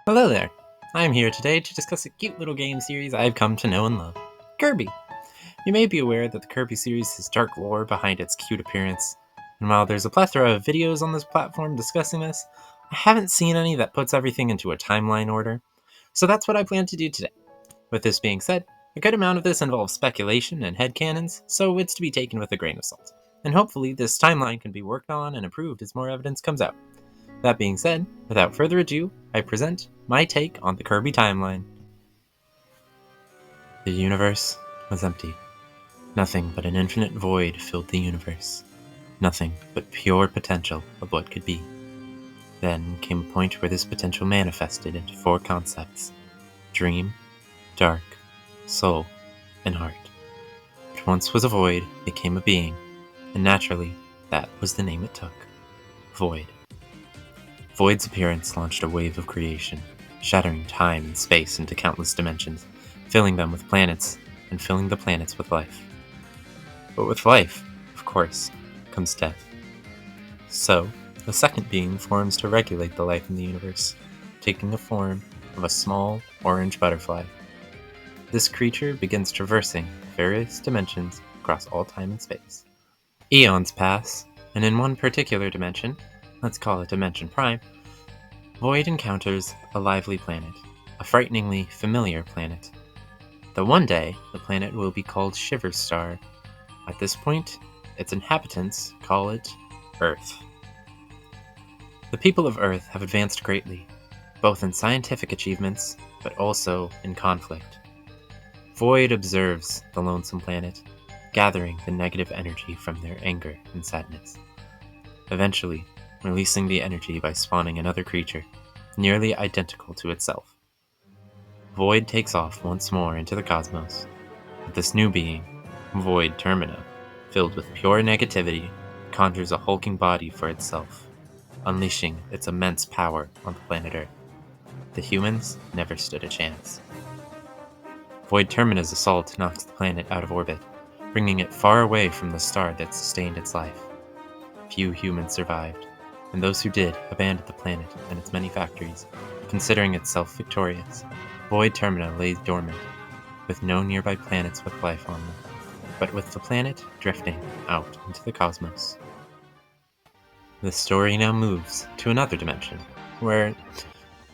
Hello there! I'm here today to discuss a cute little game series I've come to know and love, Kirby. You may be aware that the Kirby series has dark lore behind its cute appearance, and while there's a plethora of videos on this platform discussing this, I haven't seen any that puts everything into a timeline order, so that's what I plan to do today. With this being said, a good amount of this involves speculation and headcanons, so it's to be taken with a grain of salt, and hopefully this timeline can be worked on and improved as more evidence comes out. That being said, without further ado, I present my take on the Kirby timeline. The universe was empty. Nothing but an infinite void filled the universe. Nothing but pure potential of what could be. Then came a point where this potential manifested into four concepts: dream, dark, soul, and heart. What once was a void became a being, and naturally, that was the name it took: Void. Void's appearance launched a wave of creation, shattering time and space into countless dimensions, filling them with planets, and filling the planets with life. But with life, of course, comes death. So, a second being forms to regulate the life in the universe, taking the form of a small orange butterfly. This creature begins traversing various dimensions across all time and space. Eons pass, and in one particular dimension, let's call it Dimension Prime, Void encounters a lively planet, a frighteningly familiar planet. Though one day, the planet will be called Shiver Star. At this point, its inhabitants call it Earth. The people of Earth have advanced greatly, both in scientific achievements, but also in conflict. Void observes the lonesome planet, gathering the negative energy from their anger and sadness. Eventually, releasing the energy by spawning another creature, nearly identical to itself. Void takes off once more into the cosmos, with this new being, Void Termina, filled with pure negativity, conjures a hulking body for itself, unleashing its immense power on the planet Earth. The humans never stood a chance. Void Termina's assault knocks the planet out of orbit, bringing it far away from the star that sustained its life. Few humans survived, and those who did abandoned the planet and its many factories, considering itself victorious. Void Termina lays dormant, with no nearby planets with life on them, but with the planet drifting out into the cosmos. The story now moves to another dimension, where...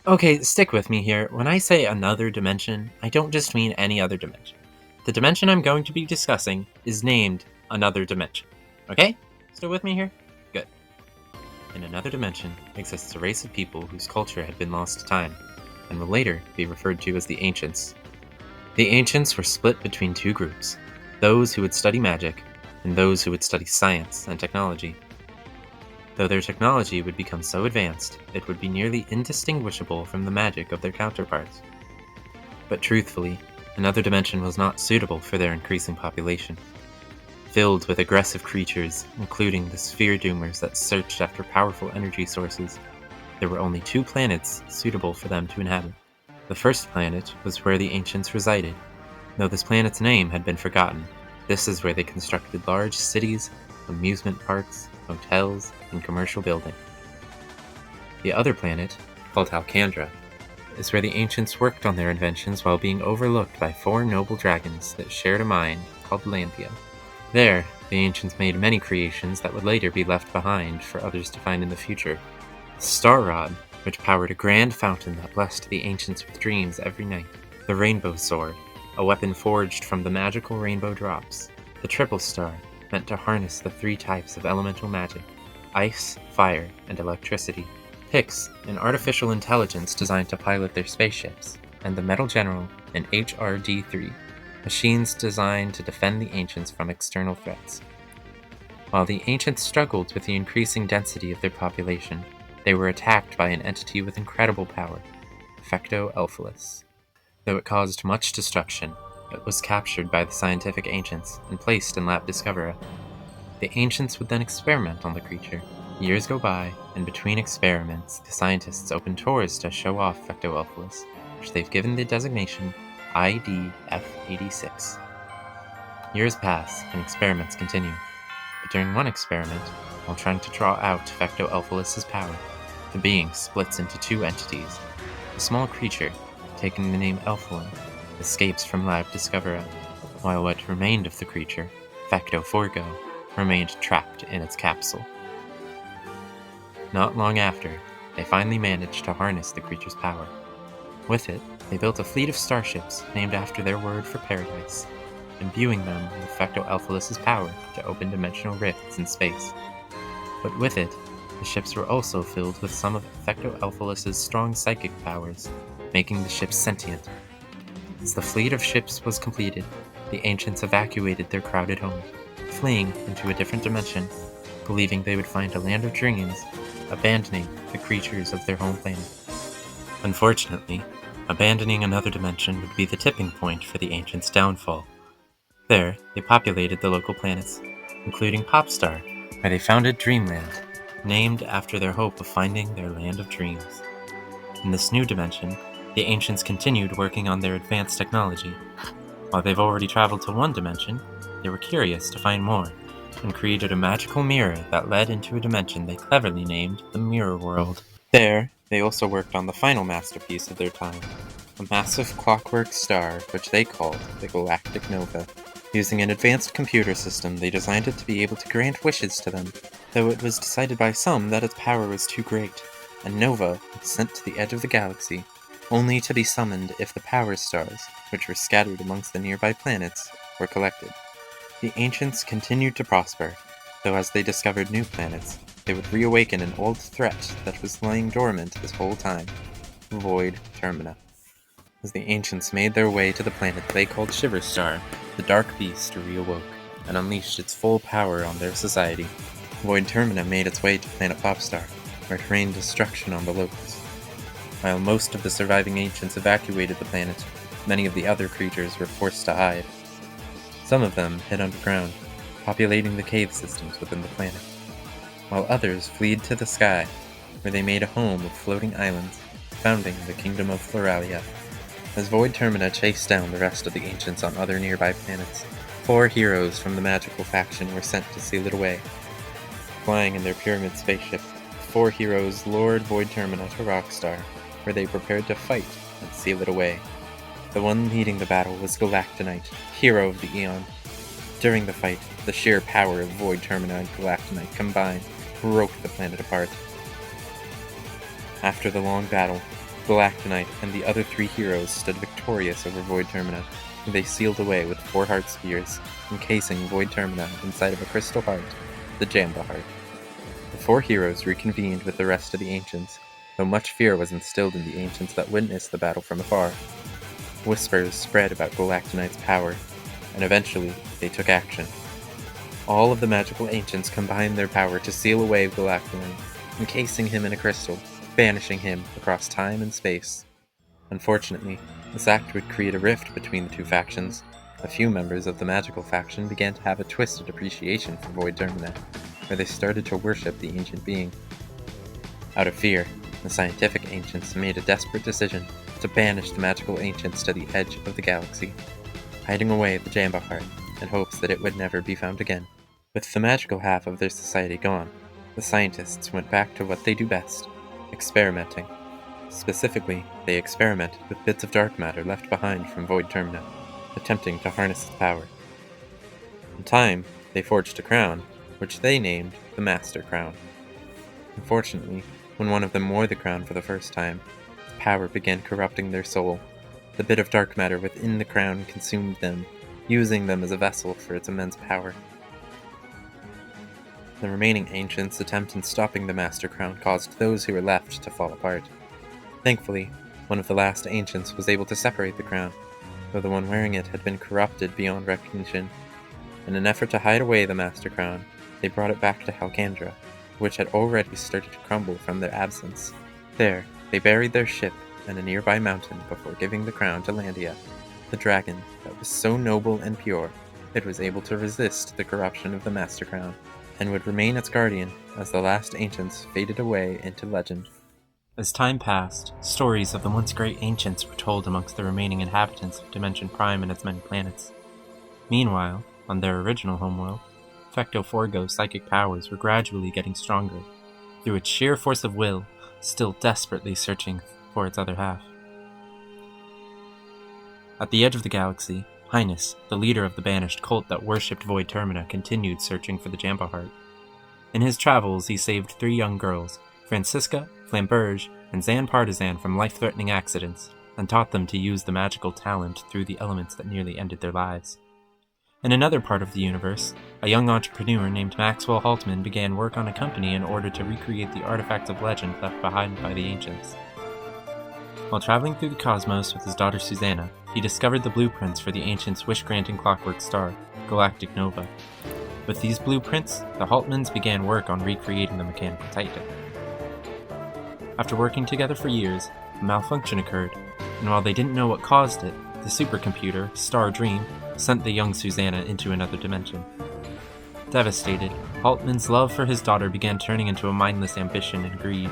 Okay, stick with me here. When I say another dimension, I don't just mean any other dimension. The dimension I'm going to be discussing is named Another Dimension. Okay? Still with me here? Good. In another dimension exists a race of people whose culture had been lost to time, and will later be referred to as the Ancients. The Ancients were split between two groups, those who would study magic, and those who would study science and technology. Though their technology would become so advanced, it would be nearly indistinguishable from the magic of their counterparts. But truthfully, another dimension was not suitable for their increasing population. Filled with aggressive creatures, including the sphere doomers that searched after powerful energy sources, there were only two planets suitable for them to inhabit. The first planet was where the Ancients resided. Though this planet's name had been forgotten, this is where they constructed large cities, amusement parks, hotels, and commercial buildings. The other planet, called Alcandra, is where the Ancients worked on their inventions while being overlooked by four noble dragons that shared a mine called Lanthia. There, the Ancients made many creations that would later be left behind for others to find in the future. The Star Rod, which powered a grand fountain that blessed the Ancients with dreams every night. The Rainbow Sword, a weapon forged from the magical rainbow drops. The Triple Star, meant to harness the three types of elemental magic: ice, fire, and electricity. Pix, an artificial intelligence designed to pilot their spaceships. And the Metal General and HRD-3, machines designed to defend the Ancients from external threats. While the Ancients struggled with the increasing density of their population, they were attacked by an entity with incredible power, Fecto-Elphalus. Though it caused much destruction, it was captured by the scientific Ancients and placed in Lab Discovera. The Ancients would then experiment on the creature. Years go by, and between experiments, the scientists open tours to show off Fecto-Elphalus, which they've given the designation ID-F86. Years pass, and experiments continue. But during one experiment, while trying to draw out Fecto-Elphalus's power, the being splits into two entities, a small creature, taking the name Elflin, escapes from Lab Discovera, while what remained of the creature, Fecto Forgo, remained trapped in its capsule. Not long after, they finally managed to harness the creature's power. With it, they built a fleet of starships named after their word for paradise, imbuing them with Fecto Elfilis's power to open dimensional rifts in space. But with it, the ships were also filled with some of Fecto Elfilis's strong psychic powers, making the ships sentient. As the fleet of ships was completed, the ancients evacuated their crowded home, fleeing into a different dimension, believing they would find a land of dreams, abandoning the creatures of their home planet. Unfortunately, abandoning another dimension would be the tipping point for the ancients' downfall. There, they populated the local planets, including Popstar, where they founded Dreamland, named after their hope of finding their land of dreams. In this new dimension, the ancients continued working on their advanced technology. While they've already traveled to one dimension, they were curious to find more, and created a magical mirror that led into a dimension they cleverly named the Mirror World. There, they also worked on the final masterpiece of their time, a massive clockwork star which they called the Galactic Nova. Using an advanced computer system, they designed it to be able to grant wishes to them, though it was decided by some that its power was too great, and Nova was sent to the edge of the galaxy, only to be summoned if the power stars, which were scattered amongst the nearby planets, were collected. The ancients continued to prosper, though as they discovered new planets, they would reawaken an old threat that was lying dormant this whole time, Void Termina. As the ancients made their way to the planet they called Shiverstar, the dark beast reawoke and unleashed its full power on their society. Void Termina made its way to planet Popstar, where it rained destruction on the locals. While most of the surviving ancients evacuated the planet, many of the other creatures were forced to hide. Some of them hid underground, populating the cave systems within the planet, while others fled to the sky, where they made a home of floating islands, founding the Kingdom of Floralia. As Void Termina chased down the rest of the ancients on other nearby planets, 4 heroes from the magical faction were sent to seal it away. Flying in their pyramid spaceship, 4 heroes lured Void Termina to Rockstar, where they prepared to fight and seal it away. The one leading the battle was Galactonite, hero of the Eon. During the fight, the sheer power of Void Termina and Galactonite combined broke the planet apart. After the long battle, Galactonite and the other 3 heroes stood victorious over Void Termina, and they sealed away with 4 heart spheres, encasing Void Termina inside of a crystal heart, the Jamba Heart. The 4 heroes reconvened with the rest of the ancients, though much fear was instilled in the ancients that witnessed the battle from afar. Whispers spread about Galactonite's power, and eventually they took action. All of the magical ancients combined their power to seal away Galactonite, encasing him in a crystal, banishing him across time and space. Unfortunately, this act would create a rift between the 2 factions. A few members of the magical faction began to have a twisted appreciation for Void Termina, where they started to worship the ancient being. Out of fear, the scientific ancients made a desperate decision to banish the magical ancients to the edge of the galaxy, hiding away the Jamba Heart in hopes that it would never be found again. With the magical half of their society gone, the scientists went back to what they do best, experimenting. Specifically, they experimented with bits of dark matter left behind from Void Termina, attempting to harness its power. In time, they forged a crown, which they named the Master Crown. Unfortunately, when one of them wore the crown for the first time, its power began corrupting their soul. The bit of dark matter within the crown consumed them, using them as a vessel for its immense power. The remaining ancients' attempt in stopping the Master Crown caused those who were left to fall apart. Thankfully, one of the last ancients was able to separate the crown, though the one wearing it had been corrupted beyond recognition. In an effort to hide away the Master Crown, they brought it back to Halcandra, which had already started to crumble from their absence. There, they buried their ship in a nearby mountain before giving the crown to Landia, the dragon that was so noble and pure it was able to resist the corruption of the Master Crown, and would remain its guardian as the last ancients faded away into legend. As time passed, stories of the once great ancients were told amongst the remaining inhabitants of Dimension Prime and its many planets. Meanwhile, on their original homeworld, Fecto Forgo's psychic powers were gradually getting stronger. Through its sheer force of will, still desperately searching for its other half. At the edge of the galaxy, Highness, the leader of the banished cult that worshipped Void Termina, continued searching for the Jambo Heart. In his travels, he saved 3 young girls, Francisca, Flamberge, and Zan Partizan, from life-threatening accidents, and taught them to use the magical talent through the elements that nearly ended their lives. In another part of the universe, a young entrepreneur named Maxwell Haltman began work on a company in order to recreate the artifacts of legend left behind by the ancients. While traveling through the cosmos with his daughter Susanna, he discovered the blueprints for the ancients' wish-granting clockwork star, Galactic Nova. With these blueprints, the Haltmans began work on recreating the mechanical titan. After working together for years, a malfunction occurred, and while they didn't know what caused it, the supercomputer, Star Dream, sent the young Susanna into another dimension. Devastated, Haltman's love for his daughter began turning into a mindless ambition and greed.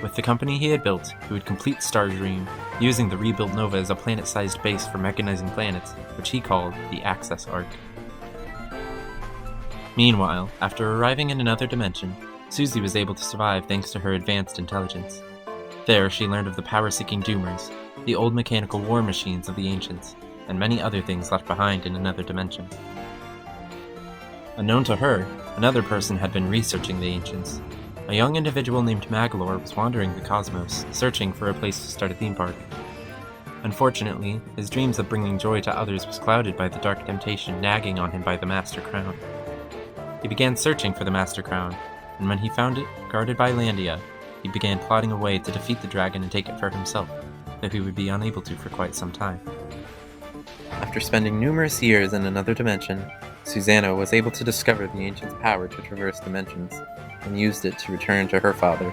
With the company he had built, he would complete Star Dream, using the rebuilt Nova as a planet-sized base for mechanizing planets, which he called the Access Arc. Meanwhile, after arriving in another dimension, Susie was able to survive thanks to her advanced intelligence. There, she learned of the power-seeking Doomers, the old mechanical war machines of the ancients, and many other things left behind in another dimension. Unknown to her, another person had been researching the ancients. A young individual named Magolor was wandering the cosmos, searching for a place to start a theme park. Unfortunately, his dreams of bringing joy to others was clouded by the dark temptation nagging on him by the Master Crown. He began searching for the Master Crown, and when he found it, guarded by Landia, he began plotting a way to defeat the dragon and take it for himself, though he would be unable to for quite some time. After spending numerous years in another dimension, Susanna was able to discover the ancient's power to traverse dimensions, and used it to return to her father.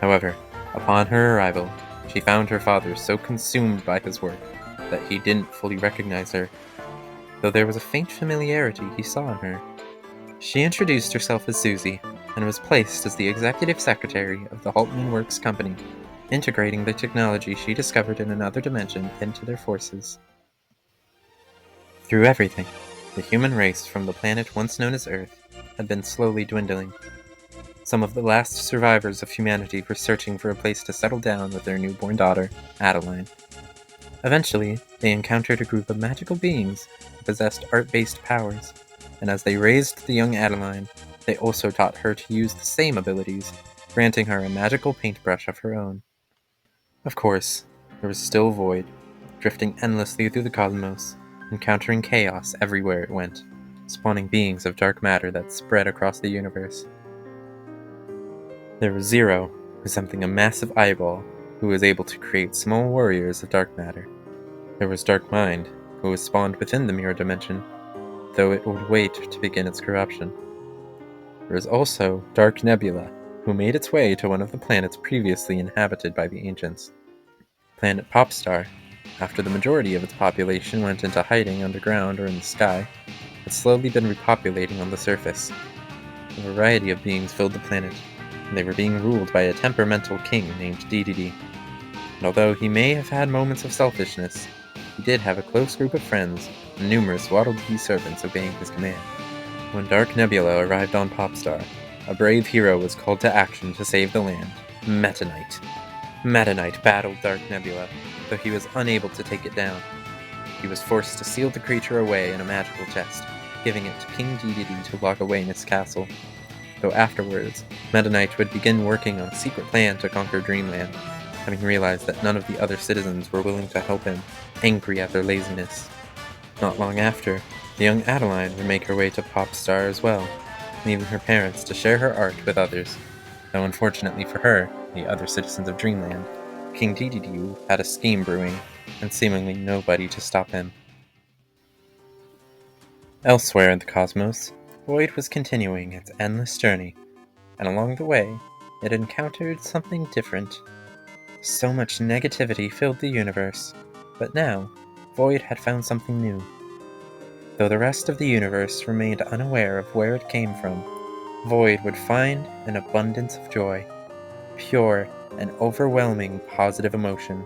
However, upon her arrival, she found her father so consumed by his work that he didn't fully recognize her, though there was a faint familiarity he saw in her. She introduced herself as Susie, and was placed as the executive secretary of the Haltman Works Company, integrating the technology she discovered in another dimension into their forces. Through everything, the human race from the planet once known as Earth had been slowly dwindling. Some of the last survivors of humanity were searching for a place to settle down with their newborn daughter, Adeline. Eventually, they encountered a group of magical beings who possessed art-based powers, and as they raised the young Adeline, they also taught her to use the same abilities, granting her a magical paintbrush of her own. Of course, there was still Void, drifting endlessly through the cosmos, encountering chaos everywhere it went, spawning beings of dark matter that spread across the universe. There was Zero, resembling a massive eyeball, who was able to create small warriors of dark matter. There was Dark Mind, who was spawned within the mirror dimension, though it would wait to begin its corruption. There was also Dark Nebula, who made its way to one of the planets previously inhabited by the ancients. Planet Popstar, after the majority of its population went into hiding underground or in the sky, had slowly been repopulating on the surface. A variety of beings filled the planet, and they were being ruled by a temperamental king named DDD. And although he may have had moments of selfishness, he did have a close group of friends and numerous Waddle-Dee servants obeying his command. When Dark Nebula arrived on Popstar, a brave hero was called to action to save the land, Meta Knight. Meta Knight battled Dark Nebula, though he was unable to take it down. He was forced to seal the creature away in a magical chest, giving it to King DDD to lock away in his castle. Though afterwards, Meta Knight would begin working on a secret plan to conquer Dreamland, having realized that none of the other citizens were willing to help him, angry at their laziness. Not long after, the young Adeline would make her way to Popstar as well, leaving her parents to share her art with others, though unfortunately for her, the other citizens of Dreamland, King Dedede had a scheme brewing, and seemingly nobody to stop him. Elsewhere in the cosmos, Void was continuing its endless journey, and along the way, it encountered something different. So much negativity filled the universe, but now, Void had found something new. Though the rest of the universe remained unaware of where it came from, Void would find an abundance of joy, pure and overwhelming positive emotion,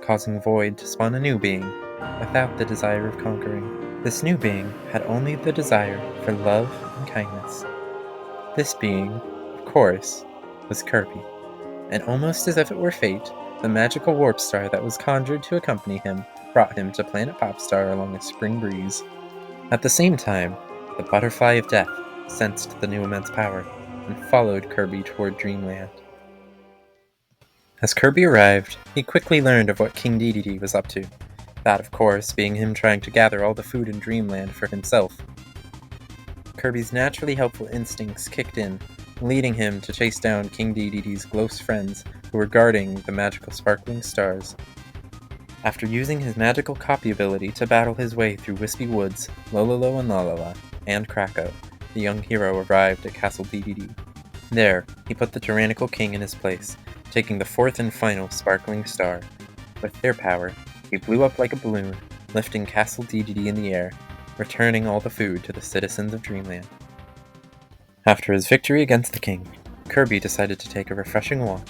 causing Void to spawn a new being, without the desire of conquering. This new being had only the desire for love and kindness. This being, of course, was Kirby. and almost as if it were fate, the magical warp star that was conjured to accompany him brought him to Planet Popstar along a spring breeze. At the same time, the Butterfly of Death sensed the new immense power and followed Kirby toward Dreamland. As Kirby arrived, he quickly learned of what King Dedede was up to. That, of course, being him trying to gather all the food in Dreamland for himself. Kirby's naturally helpful instincts kicked in, leading him to chase down King Dedede's close friends who were guarding the magical sparkling stars. After using his magical copy ability to battle his way through Wispy Woods, Lololo and Lalala, and Krakow, the young hero arrived at Castle Dedede. There, he put the tyrannical king in his place, taking the fourth and final sparkling star. With their power, he blew up like a balloon, lifting Castle Dedede in the air, returning all the food to the citizens of Dreamland. After his victory against the king, Kirby decided to take a refreshing walk.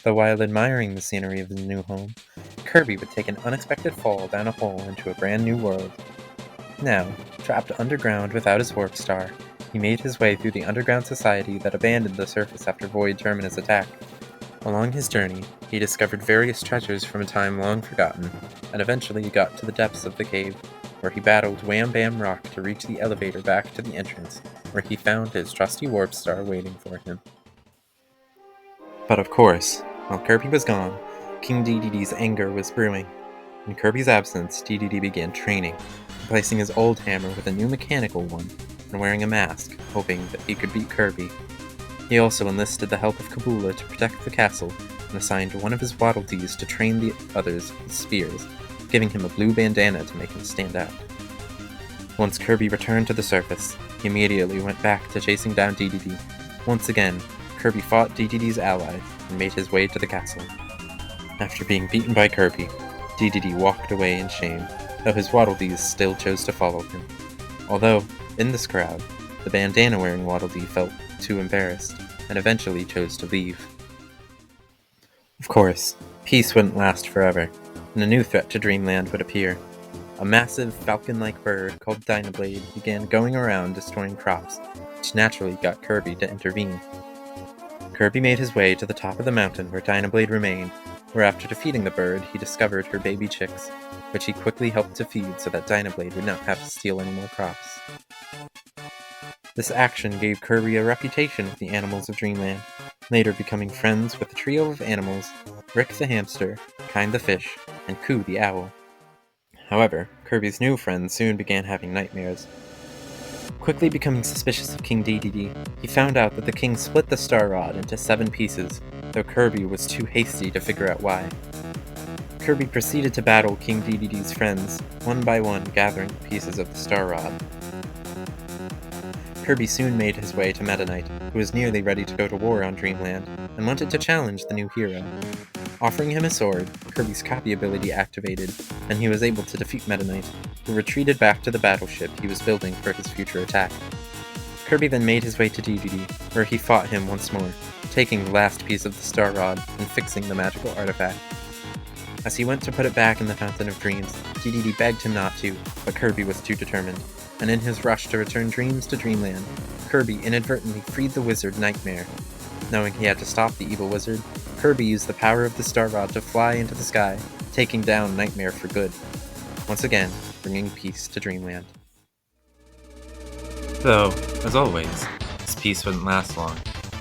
Though while admiring the scenery of his new home, Kirby would take an unexpected fall down a hole into a brand new world. Now, trapped underground without his warp star, he made his way through the underground society that abandoned the surface after Void Terminus' attack. Along his journey, he discovered various treasures from a time long forgotten, and eventually got to the depths of the cave, where he battled Wham Bam Rock to reach the elevator back to the entrance, where he found his trusty warp star waiting for him. But of course, while Kirby was gone, King Dedede's anger was brewing. In Kirby's absence, Dedede began training, replacing his old hammer with a new mechanical one, and wearing a mask, hoping that he could beat Kirby. He also enlisted the help of Kabula to protect the castle, and assigned one of his Waddle Dees to train the others with spears, giving him a blue bandana to make him stand out. Once Kirby returned to the surface, he immediately went back to chasing down Dedede. Once again, Kirby fought Dedede's allies and made his way to the castle. After being beaten by Kirby, Dedede walked away in shame, though his Waddle Dees still chose to follow him. Although, in this crowd, the bandana-wearing Waddle Dee felt too embarrassed, and eventually chose to leave. Of course, peace wouldn't last forever, and a new threat to Dreamland would appear. A massive falcon-like bird called Dynablade began going around destroying crops, which naturally got Kirby to intervene. Kirby made his way to the top of the mountain where Dynablade remained, where after defeating the bird, he discovered her baby chicks, which he quickly helped to feed so that Dynablade would not have to steal any more crops. This action gave Kirby a reputation with the animals of Dreamland, later becoming friends with a trio of animals, Rick the hamster, Kind the fish, and Coo the owl. However, Kirby's new friends soon began having nightmares. Quickly becoming suspicious of King Dedede, he found out that the king split the Star Rod into 7 pieces, though Kirby was too hasty to figure out why. Kirby proceeded to battle King Dedede's friends, one by one gathering the pieces of the Star Rod. Kirby soon made his way to Meta Knight, who was nearly ready to go to war on Dreamland, and wanted to challenge the new hero. Offering him a sword, Kirby's copy ability activated, and he was able to defeat Meta Knight, who retreated back to the battleship he was building for his future attack. Kirby then made his way to Dedede, where he fought him once more, taking the last piece of the Star Rod and fixing the magical artifact. As he went to put it back in the Fountain of Dreams, Dedede begged him not to, but Kirby was too determined, and in his rush to return dreams to Dreamland, Kirby inadvertently freed the wizard Nightmare. Knowing he had to stop the evil wizard, Kirby used the power of the Star Rod to fly into the sky, taking down Nightmare for good, once again bringing peace to Dreamland. Though, as always, this peace wouldn't last long,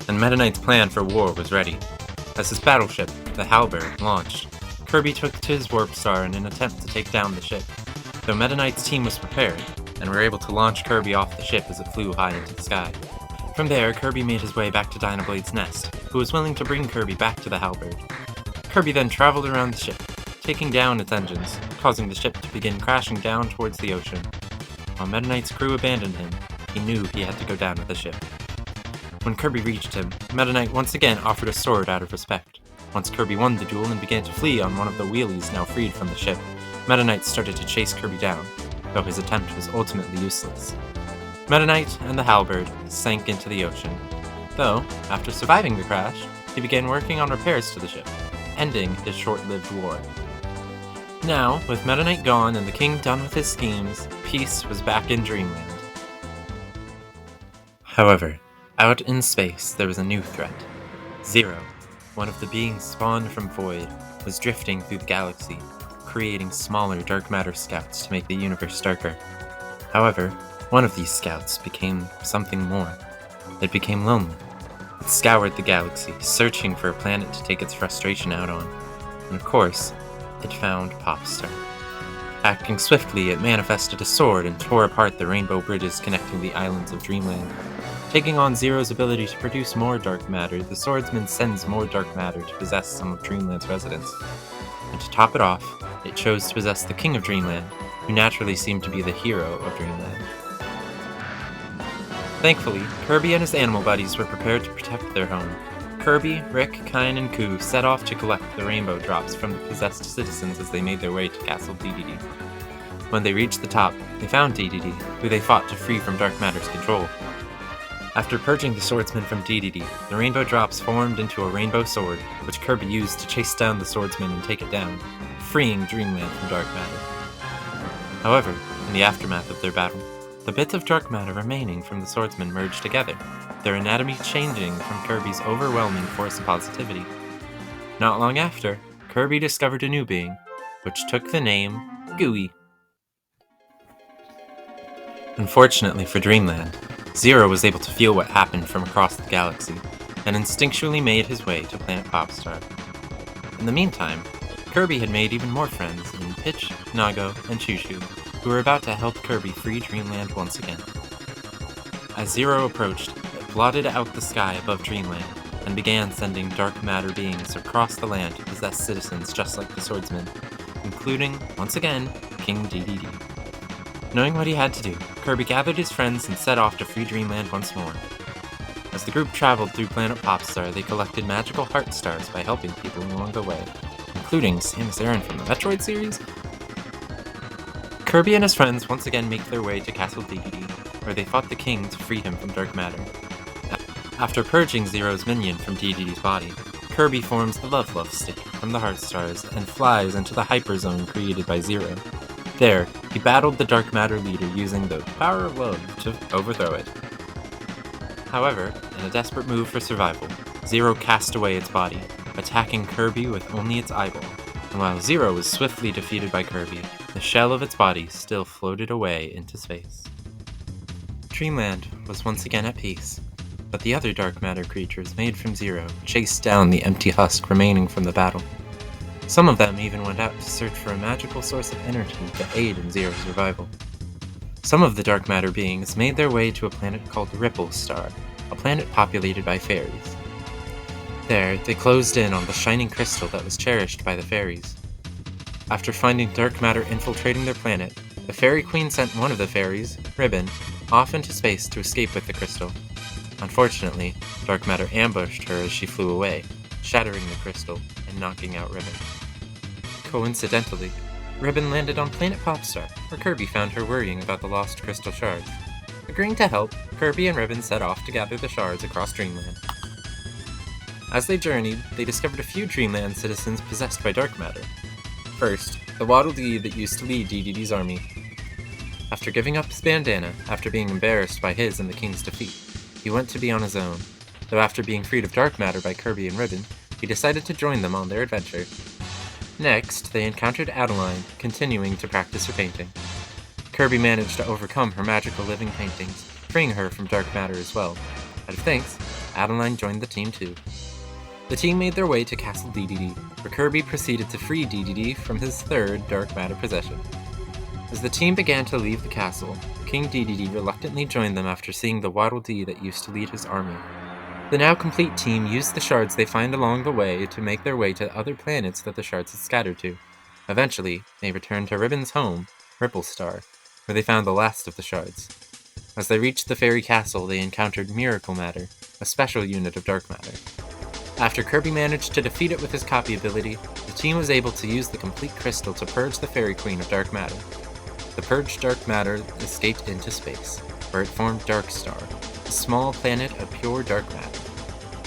and Meta Knight's plan for war was ready. As his battleship, the Halberd, launched, Kirby took to his warp star in an attempt to take down the ship. Though Meta Knight's team was prepared, and were able to launch Kirby off the ship as it flew high into the sky. From there, Kirby made his way back to Dynablade's nest, who was willing to bring Kirby back to the Halberd. Kirby then traveled around the ship, taking down its engines, causing the ship to begin crashing down towards the ocean. While Meta Knight's crew abandoned him, he knew he had to go down with the ship. When Kirby reached him, Meta Knight once again offered a sword out of respect. Once Kirby won the duel and began to flee on one of the wheelies now freed from the ship, Meta Knight started to chase Kirby down, though his attempt was ultimately useless. Meta Knight and the Halberd sank into the ocean, though, after surviving the crash, he began working on repairs to the ship, ending his short-lived war. Now, with Meta Knight gone and the king done with his schemes, peace was back in Dreamland. However, out in space there was a new threat, Zero. one of the beings spawned from Void, was drifting through the galaxy, creating smaller dark matter scouts to make the universe darker. However, one of these scouts became something more. It became lonely. It scoured the galaxy, searching for a planet to take its frustration out on. And of course, it found Popstar. Acting swiftly, it manifested a sword and tore apart the rainbow bridges connecting the islands of Dreamland. Taking on Zero's ability to produce more dark matter, the swordsman sends more dark matter to possess some of Dreamland's residents. And to top it off, it chose to possess the King of Dreamland, who naturally seemed to be the hero of Dreamland. Thankfully, Kirby and his animal buddies were prepared to protect their home. Kirby, Rick, Kine, and Koo set off to collect the rainbow drops from the possessed citizens as they made their way to Castle DDD. When they reached the top, they found DDD, who they fought to free from dark matter's control. After purging the swordsman from DDD, the rainbow drops formed into a rainbow sword, which Kirby used to chase down the swordsman and take it down, freeing Dreamland from dark matter. However, in the aftermath of their battle, the bits of dark matter remaining from the swordsman merged together, their anatomy changing from Kirby's overwhelming force of positivity. Not long after, Kirby discovered a new being, which took the name Gooey. Unfortunately for Dreamland, Zero was able to feel what happened from across the galaxy, and instinctually made his way to planet Popstar. In the meantime, Kirby had made even more friends in Pitch, Nago, and Choo-Choo, who were about to help Kirby free Dreamland once again. As Zero approached, it blotted out the sky above Dreamland, and began sending dark matter beings across the land to possess citizens just like the swordsman, including, once again, King DDD. Knowing what he had to do, Kirby gathered his friends and set off to free Dreamland once more. As the group traveled through planet Popstar, they collected magical heart stars by helping people along the way, including Samus Aran from the Metroid series. Kirby and his friends once again make their way to Castle DDD, where they fought the king to free him from dark matter. After purging Zero's minion from DDD's body, Kirby forms the Love Stick from the Heart Stars and flies into the Hyper Zone created by Zero. There, he battled the dark matter leader using the power of love to overthrow it. However, in a desperate move for survival, Zero cast away its body, attacking Kirby with only its eyeball. And while Zero was swiftly defeated by Kirby, the shell of its body still floated away into space. Dreamland was once again at peace, but the other dark matter creatures made from Zero chased down the empty husk remaining from the battle. Some of them even went out to search for a magical source of energy to aid in Zero's revival. Some of the dark matter beings made their way to a planet called Ripple Star, a planet populated by fairies. There, they closed in on the shining crystal that was cherished by the fairies. After finding dark matter infiltrating their planet, the Fairy Queen sent one of the fairies, Ribbon, off into space to escape with the crystal. Unfortunately, dark matter ambushed her as she flew away, shattering the crystal and knocking out Ribbon. Coincidentally, Ribbon landed on planet Popstar, where Kirby found her worrying about the lost crystal shards. Agreeing to help, Kirby and Ribbon set off to gather the shards across Dreamland. As they journeyed, they discovered a few Dreamland citizens possessed by dark matter. First, the Waddle Dee that used to lead DDD's army. After giving up his bandana, after being embarrassed by his and the king's defeat, he went to be on his own, though after being freed of dark matter by Kirby and Ribbon, he decided to join them on their adventure. Next, they encountered Adeline, continuing to practice her painting. Kirby managed to overcome her magical living paintings, freeing her from dark matter as well. Out of thanks, Adeline joined the team too. The team made their way to Castle DDD, where Kirby proceeded to free DDD from his third dark matter possession. As the team began to leave the castle, King DDD reluctantly joined them after seeing the Waddle Dee that used to lead his army. The now complete team used the shards they find along the way to make their way to other planets that the shards had scattered to. Eventually, they returned to Ribbon's home, Ripple Star, where they found the last of the shards. As they reached the fairy castle, they encountered Miracle Matter, a special unit of dark matter. After Kirby managed to defeat it with his copy ability, the team was able to use the complete crystal to purge the Fairy Queen of dark matter. The purged dark matter escaped into space, where it formed Dark Star, a small planet of pure dark matter.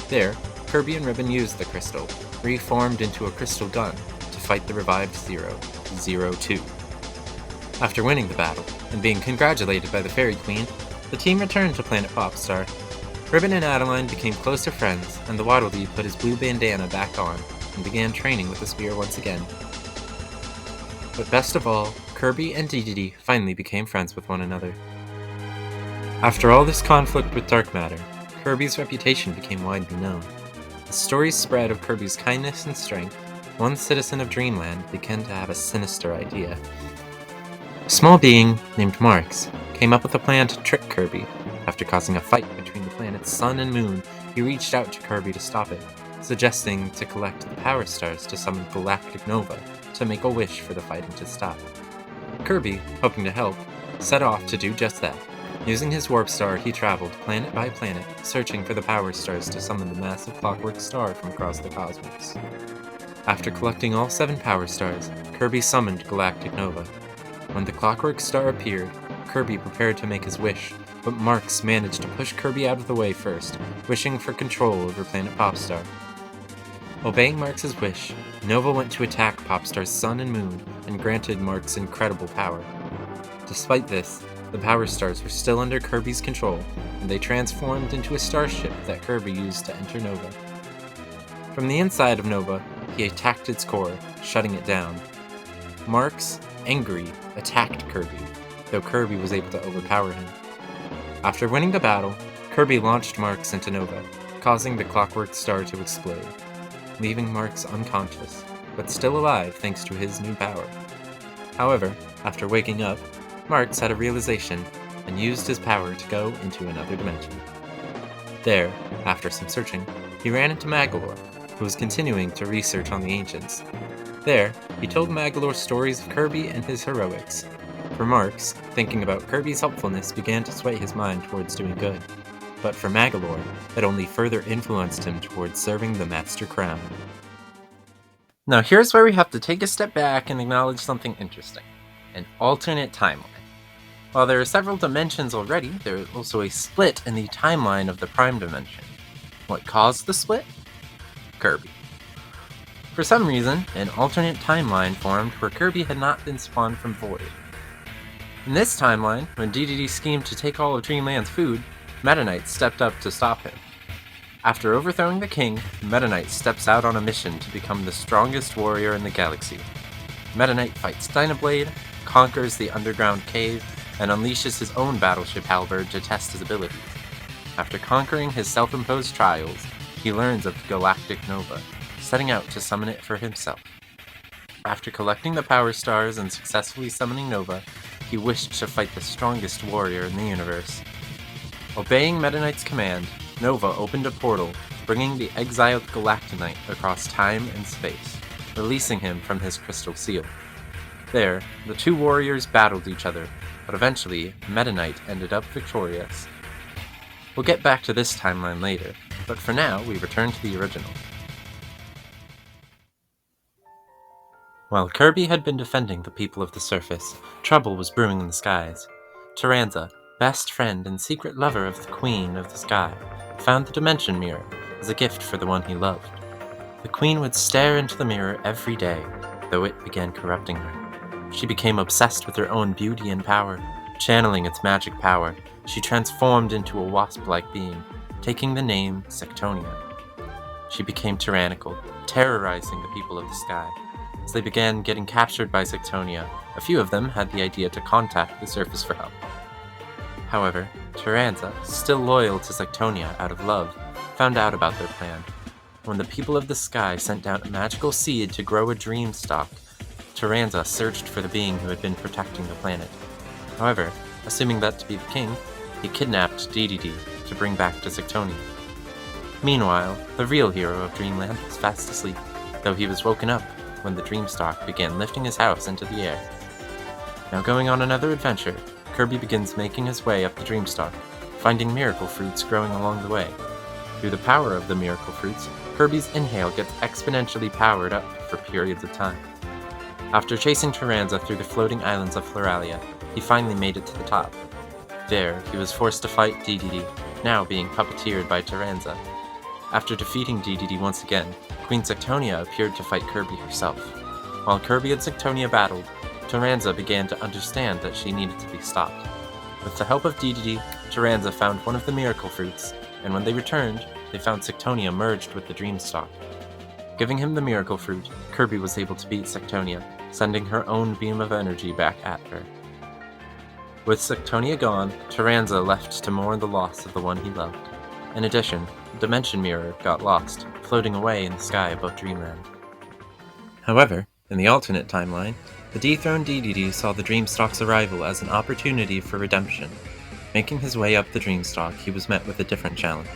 There, Kirby and Ribbon used the crystal, reformed into a crystal gun, to fight the revived Zero-2. After winning the battle, and being congratulated by the Fairy Queen, the team returned to planet Popstar. Ribbon and Adeline became closer friends, and the Waddle Dee put his blue bandana back on and began training with the spear once again. But best of all, Kirby and Dedede finally became friends with one another. After all this conflict with dark matter, Kirby's reputation became widely known. As stories spread of Kirby's kindness and strength, one citizen of Dreamland began to have a sinister idea. A small being named Marx came up with a plan to trick Kirby. After causing a fight between the planet's sun and moon, he reached out to Kirby to stop it, suggesting to collect the power stars to summon galactic nova to make a wish for the fighting to stop. Kirby, hoping to help, set off to do just that. Using his warp star, he traveled planet by planet, searching for the power stars to summon the massive clockwork star from across the cosmos. After collecting all 7 power stars, Kirby summoned galactic nova. When the clockwork star appeared, Kirby prepared to make his wish, but Marx managed to push Kirby out of the way first, wishing for control over planet Popstar. Obeying Marx's wish, Nova went to attack Popstar's sun and moon and granted Marx incredible power. Despite this, the power stars were still under Kirby's control, and they transformed into a starship that Kirby used to enter Nova. From the inside of Nova, he attacked its core, shutting it down. Marx, angry, attacked Kirby, though Kirby was able to overpower him. After winning the battle, Kirby launched Marx into Nova, causing the clockwork star to explode, leaving Marx unconscious, but still alive thanks to his new power. However, after waking up, Marx had a realization and used his power to go into another dimension. There, after some searching, he ran into Magolor, who was continuing to research on the ancients. There, he told Magolor stories of Kirby and his heroics. For Marx, thinking about Kirby's helpfulness began to sway his mind towards doing good. But for Magolor, it only further influenced him towards serving the Master Crown. Now here's where we have to take a step back and acknowledge something interesting. An alternate timeline. While there are several dimensions already, there is also a split in the timeline of the Prime Dimension. What caused the split? Kirby. For some reason, an alternate timeline formed where Kirby had not been spawned from Void. In this timeline, when Dedede schemed to take all of Dreamland's food, Meta Knight stepped up to stop him. After overthrowing the king, Meta Knight steps out on a mission to become the strongest warrior in the galaxy. Meta Knight fights Dynablade, conquers the underground cave, and unleashes his own battleship halberd to test his abilities. After conquering his self-imposed trials, he learns of the Galactic Nova, setting out to summon it for himself. After collecting the power stars and successfully summoning Nova, he wished to fight the strongest warrior in the universe. Obeying Meta Knight's command, Nova opened a portal, bringing the exiled Galactonite across time and space, releasing him from his crystal seal. There, the two warriors battled each other, but eventually, Meta Knight ended up victorious. We'll get back to this timeline later, but for now, we return to the original. While Kirby had been defending the people of the surface, trouble was brewing in the skies. Taranza, best friend and secret lover of the Queen of the Sky, found the Dimension Mirror as a gift for the one he loved. The Queen would stare into the mirror every day, though it began corrupting her. She became obsessed with her own beauty and power. Channeling its magic power, she transformed into a wasp-like being, taking the name Sectonia. She became tyrannical, terrorizing the people of the sky. As they began getting captured by Sectonia, a few of them had the idea to contact the surface for help. However, Taranza, still loyal to Sectonia out of love, found out about their plan. When the people of the sky sent down a magical seed to grow a dream stalk, Taranza searched for the being who had been protecting the planet. However, assuming that to be the king, he kidnapped Dedede to bring back to Sectonia. Meanwhile, the real hero of Dreamland was fast asleep, though he was woken up when the Dreamstalk began lifting his house into the air. Now going on another adventure, Kirby begins making his way up the Dreamstalk, finding miracle fruits growing along the way. Through the power of the miracle fruits, Kirby's inhale gets exponentially powered up for periods of time. After chasing Taranza through the floating islands of Floralia, he finally made it to the top. There, he was forced to fight Dedede, now being puppeteered by Taranza. After defeating Dedede once again, Queen Sectonia appeared to fight Kirby herself. While Kirby and Sectonia battled, Taranza began to understand that she needed to be stopped. With the help of Dedede, Taranza found one of the miracle fruits and when they returned, they found Sectonia merged with the Dreamstalk. Giving him the Miracle Fruit, Kirby was able to beat Sectonia, sending her own beam of energy back at her. With Sectonia gone, Taranza left to mourn the loss of the one he loved. In addition, the Dimension Mirror got lost, floating away in the sky above Dreamland. However, in the alternate timeline, the dethroned DDD saw the Dreamstalk's arrival as an opportunity for redemption. Making his way up the Dreamstalk, he was met with a different challenge.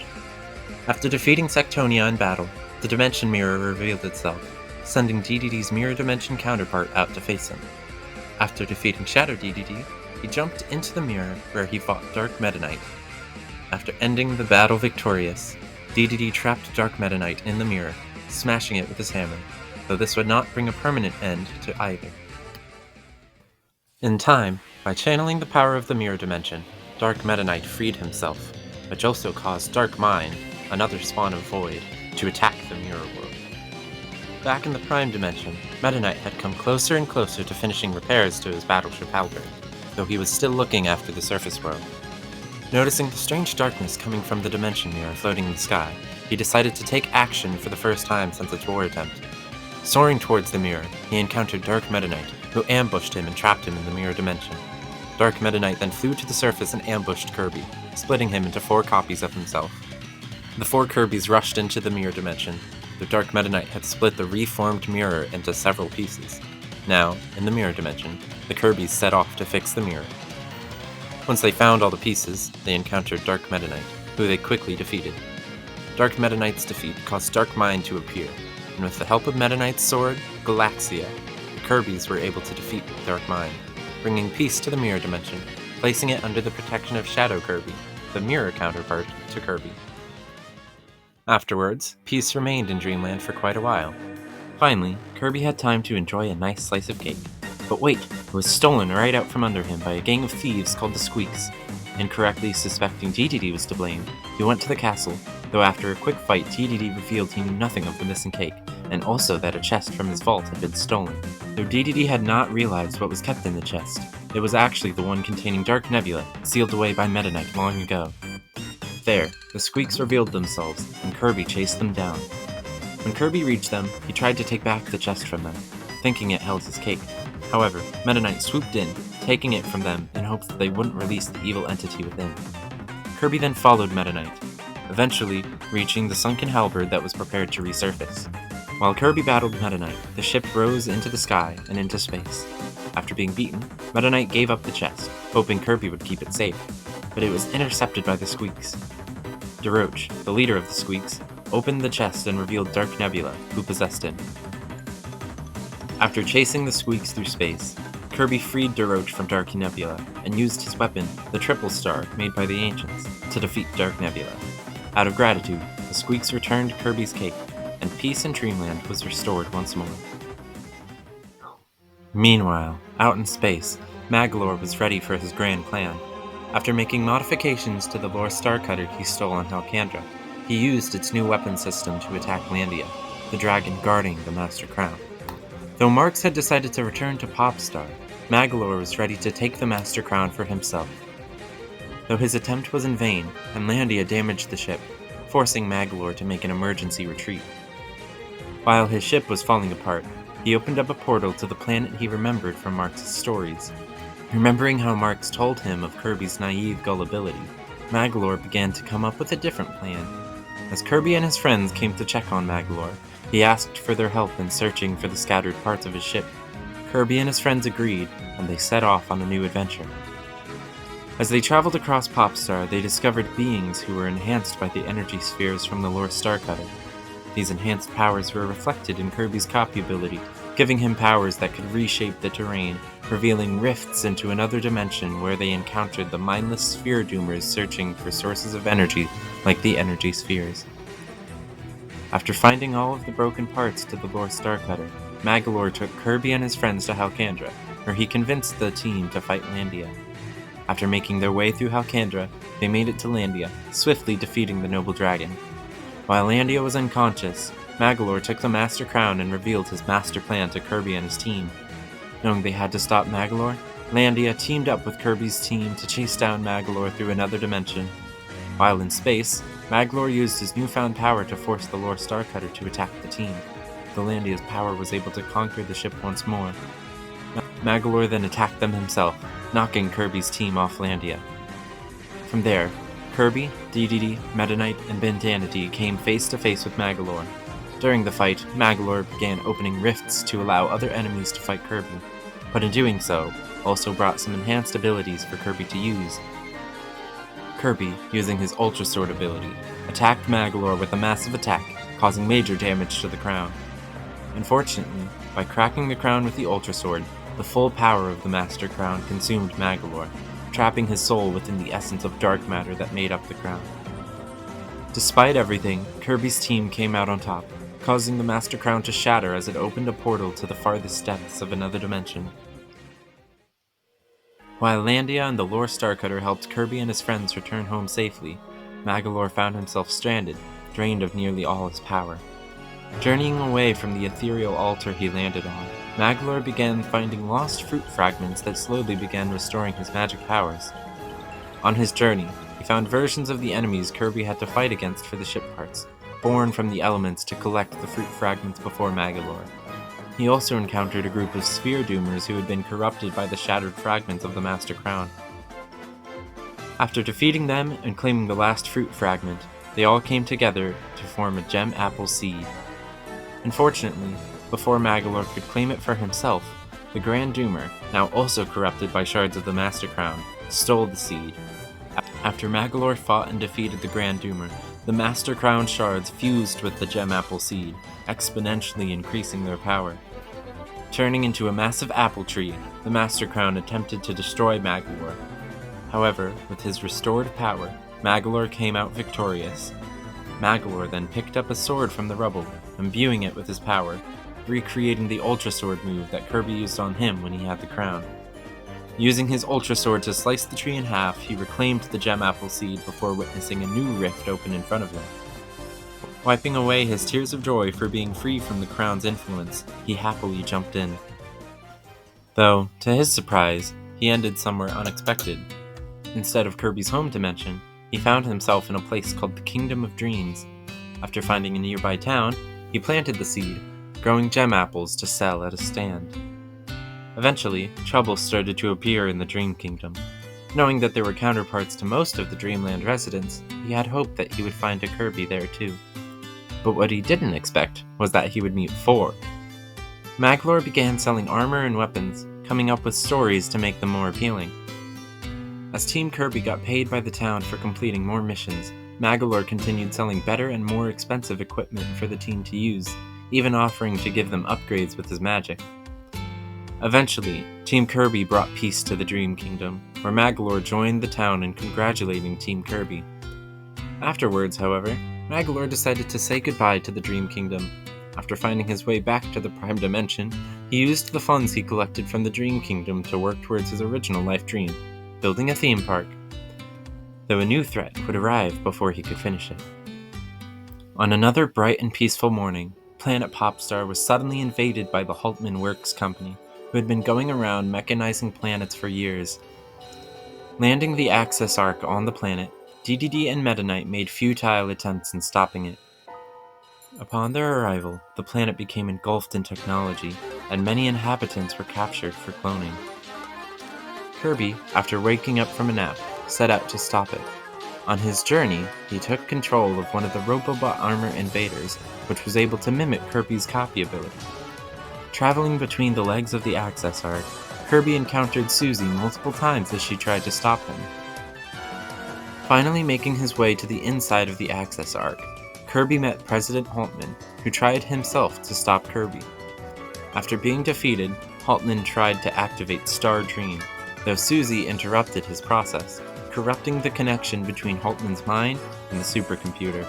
After defeating Sectonia in battle, the Dimension Mirror revealed itself, sending DDD's Mirror Dimension counterpart out to face him. After defeating Shadow DDD, he jumped into the mirror where he fought Dark Meta Knight. After ending the battle victorious, DDD trapped Dark Meta Knight in the mirror, smashing it with his hammer, though this would not bring a permanent end to either. In time, by channeling the power of the Mirror Dimension, Dark Meta Knight freed himself, which also caused Dark Mind, another spawn of Void, to attack the Mirror World. Back in the Prime Dimension, Meta Knight had come closer and closer to finishing repairs to his battleship Halberd, though he was still looking after the surface world. Noticing the strange darkness coming from the Dimension Mirror floating in the sky, he decided to take action for the first time since its war attempt. Soaring towards the mirror, he encountered Dark Meta Knight, who ambushed him and trapped him in the Mirror Dimension. Dark Meta Knight then flew to the surface and ambushed Kirby, splitting him into 4 copies of himself. The 4 Kirbys rushed into the Mirror Dimension. The Dark Meta Knight had split the reformed mirror into several pieces. Now, in the Mirror Dimension, the Kirbys set off to fix the mirror. Once they found all the pieces, they encountered Dark Meta Knight, who they quickly defeated. Dark Meta Knight's defeat caused Dark Mind to appear, and with the help of Meta Knight's sword, Galaxia, the Kirbys were able to defeat Dark Mind, bringing peace to the Mirror Dimension, placing it under the protection of Shadow Kirby, the mirror counterpart to Kirby. Afterwards, peace remained in Dreamland for quite a while. Finally, Kirby had time to enjoy a nice slice of cake. But wait, it was stolen right out from under him by a gang of thieves called the Squeaks. Incorrectly suspecting DDD was to blame, he went to the castle, though after a quick fight DDD revealed he knew nothing of the missing cake, and also that a chest from his vault had been stolen. Though DDD had not realized what was kept in the chest, it was actually the one containing Dark Nebula, sealed away by Meta Knight long ago. There, the Squeaks revealed themselves, and Kirby chased them down. When Kirby reached them, he tried to take back the chest from them, thinking it held his cake. However, Meta Knight swooped in, taking it from them in hopes that they wouldn't release the evil entity within. Kirby then followed Meta Knight, eventually reaching the sunken halberd that was prepared to resurface. While Kirby battled Meta Knight, the ship rose into the sky and into space. After being beaten, Meta Knight gave up the chest, hoping Kirby would keep it safe, but it was intercepted by the Squeaks. DeRoche, the leader of the Squeaks, opened the chest and revealed Dark Nebula, who possessed him. After chasing the Squeaks through space, Kirby freed DeRoche from Dark Nebula and used his weapon, the Triple Star made by the Ancients, to defeat Dark Nebula. Out of gratitude, the Squeaks returned Kirby's cake, and peace in Dreamland was restored once more. Meanwhile, out in space, Magolor was ready for his grand plan. After making modifications to the Lore Starcutter he stole on Halcandra, he used its new weapon system to attack Landia, the dragon guarding the Master Crown. Though Marx had decided to return to Popstar, Magolor was ready to take the Master Crown for himself. Though his attempt was in vain, and Landia damaged the ship, forcing Magolor to make an emergency retreat. While his ship was falling apart, he opened up a portal to the planet he remembered from Marx's stories. Remembering how Marx told him of Kirby's naive gullibility, Magolor began to come up with a different plan. As Kirby and his friends came to check on Magolor, he asked for their help in searching for the scattered parts of his ship. Kirby and his friends agreed, and they set off on a new adventure. As they traveled across Popstar, they discovered beings who were enhanced by the energy spheres from the Lore Starcutter. These enhanced powers were reflected in Kirby's copy ability, giving him powers that could reshape the terrain, revealing rifts into another dimension where they encountered the mindless sphere doomers searching for sources of energy like the energy spheres. After finding all of the broken parts to the Lore Starcutter, Magolor took Kirby and his friends to Halcandra, where he convinced the team to fight Landia. After making their way through Halcandra, they made it to Landia, swiftly defeating the noble dragon. While Landia was unconscious, Magolor took the Master Crown and revealed his master plan to Kirby and his team. Knowing they had to stop Magolor, Landia teamed up with Kirby's team to chase down Magolor through another dimension. While in space, Magolor used his newfound power to force the Lore Starcutter to attack the team. Though Landia's power was able to conquer the ship once more, Magolor then attacked them himself, knocking Kirby's team off Landia. From there, Kirby, DDD, Meta Knight, and Bandanity came face to face with Magolor. During the fight, Magolor began opening rifts to allow other enemies to fight Kirby, but in doing so, also brought some enhanced abilities for Kirby to use. Kirby, using his Ultra Sword ability, attacked Magolor with a massive attack, causing major damage to the crown. Unfortunately, by cracking the crown with the Ultra Sword, the full power of the Master Crown consumed Magolor, trapping his soul within the essence of dark matter that made up the crown. Despite everything, Kirby's team came out on top, causing the Master Crown to shatter as it opened a portal to the farthest depths of another dimension. While Landia and the Lore Starcutter helped Kirby and his friends return home safely, Magolor found himself stranded, drained of nearly all his power. Journeying away from the ethereal altar he landed on, Magolor began finding lost fruit fragments that slowly began restoring his magic powers. On his journey, he found versions of the enemies Kirby had to fight against for the ship parts, born from the elements to collect the fruit fragments before Magolor. He also encountered a group of Sphere Doomers who had been corrupted by the shattered fragments of the Master Crown. After defeating them and claiming the last fruit fragment, they all came together to form a Gem Apple Seed. Unfortunately, before Magolor could claim it for himself, the Grand Doomer, now also corrupted by shards of the Master Crown, stole the seed. After Magolor fought and defeated the Grand Doomer, the Master Crown shards fused with the Gem Apple Seed, exponentially increasing their power. Turning into a massive apple tree, the Master Crown attempted to destroy Magolor. However, with his restored power, Magolor came out victorious. Magolor then picked up a sword from the rubble, imbuing it with his power, recreating the Ultra Sword move that Kirby used on him when he had the crown. Using his Ultra Sword to slice the tree in half, he reclaimed the Gem Apple Seed before witnessing a new rift open in front of him. Wiping away his tears of joy for being free from the crown's influence, he happily jumped in. Though, to his surprise, he ended somewhere unexpected. Instead of Kirby's home dimension, he found himself in a place called the Kingdom of Dreams. After finding a nearby town, he planted the seed, growing gem apples to sell at a stand. Eventually, trouble started to appear in the Dream Kingdom. Knowing that there were counterparts to most of the Dreamland residents, he had hoped that he would find a Kirby there too. But what he didn't expect was that he would meet 4. Magolor began selling armor and weapons, coming up with stories to make them more appealing. As Team Kirby got paid by the town for completing more missions, Magolor continued selling better and more expensive equipment for the team to use, even offering to give them upgrades with his magic. Eventually, Team Kirby brought peace to the Dream Kingdom, where Magolor joined the town in congratulating Team Kirby. Afterwards, however, Magolor decided to say goodbye to the Dream Kingdom. After finding his way back to the Prime Dimension, he used the funds he collected from the Dream Kingdom to work towards his original life dream, building a theme park. Though a new threat would arrive before he could finish it. On another bright and peaceful morning, Planet Popstar was suddenly invaded by the Haltman Works Company, who had been going around mechanizing planets for years. Landing the Access Arc on the planet, DDD and Meta Knight made futile attempts in stopping it. Upon their arrival, the planet became engulfed in technology, and many inhabitants were captured for cloning. Kirby, after waking up from a nap, set out to stop it. On his journey, he took control of one of the Robobot armor invaders, which was able to mimic Kirby's copy ability. Traveling between the legs of the Access Arc, Kirby encountered Susie multiple times as she tried to stop him. Finally making his way to the inside of the Access Arc, Kirby met President Haltman, who tried himself to stop Kirby. After being defeated, Haltman tried to activate Star Dream, though Susie interrupted his process, corrupting the connection between Haltman's mind and the supercomputer.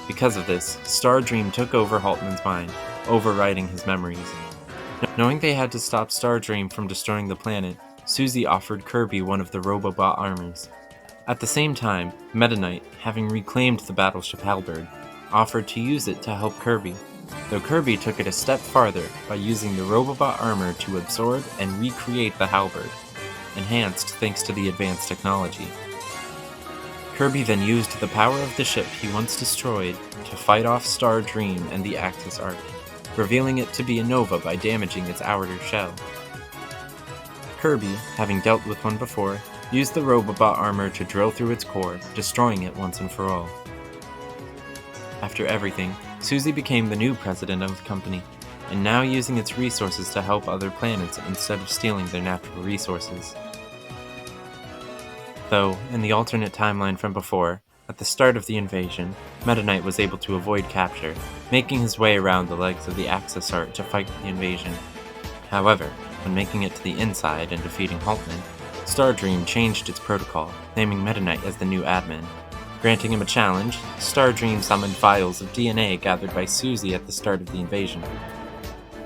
Because of this, Star Dream took over Haltman's mind, overriding his memories. Knowing they had to stop Star Dream from destroying the planet, Susie offered Kirby one of the Robobot armors. At the same time, Meta Knight, having reclaimed the battleship Halberd, offered to use it to help Kirby, though Kirby took it a step farther by using the Robobot armor to absorb and recreate the Halberd, enhanced thanks to the advanced technology. Kirby then used the power of the ship he once destroyed to fight off Star Dream and the Axis Arc, revealing it to be a Nova by damaging its outer shell. Kirby, having dealt with one before, used the Robobot armor to drill through its core, destroying it once and for all. After everything, Susie became the new president of the company, and now using its resources to help other planets instead of stealing their natural resources. Though, in the alternate timeline from before, at the start of the invasion, Meta Knight was able to avoid capture, making his way around the legs of the Axis Art to fight the invasion. However, when making it to the inside and defeating Haltman, Stardream changed its protocol, naming Meta Knight as the new admin. Granting him a challenge, Stardream summoned vials of DNA gathered by Susie at the start of the invasion.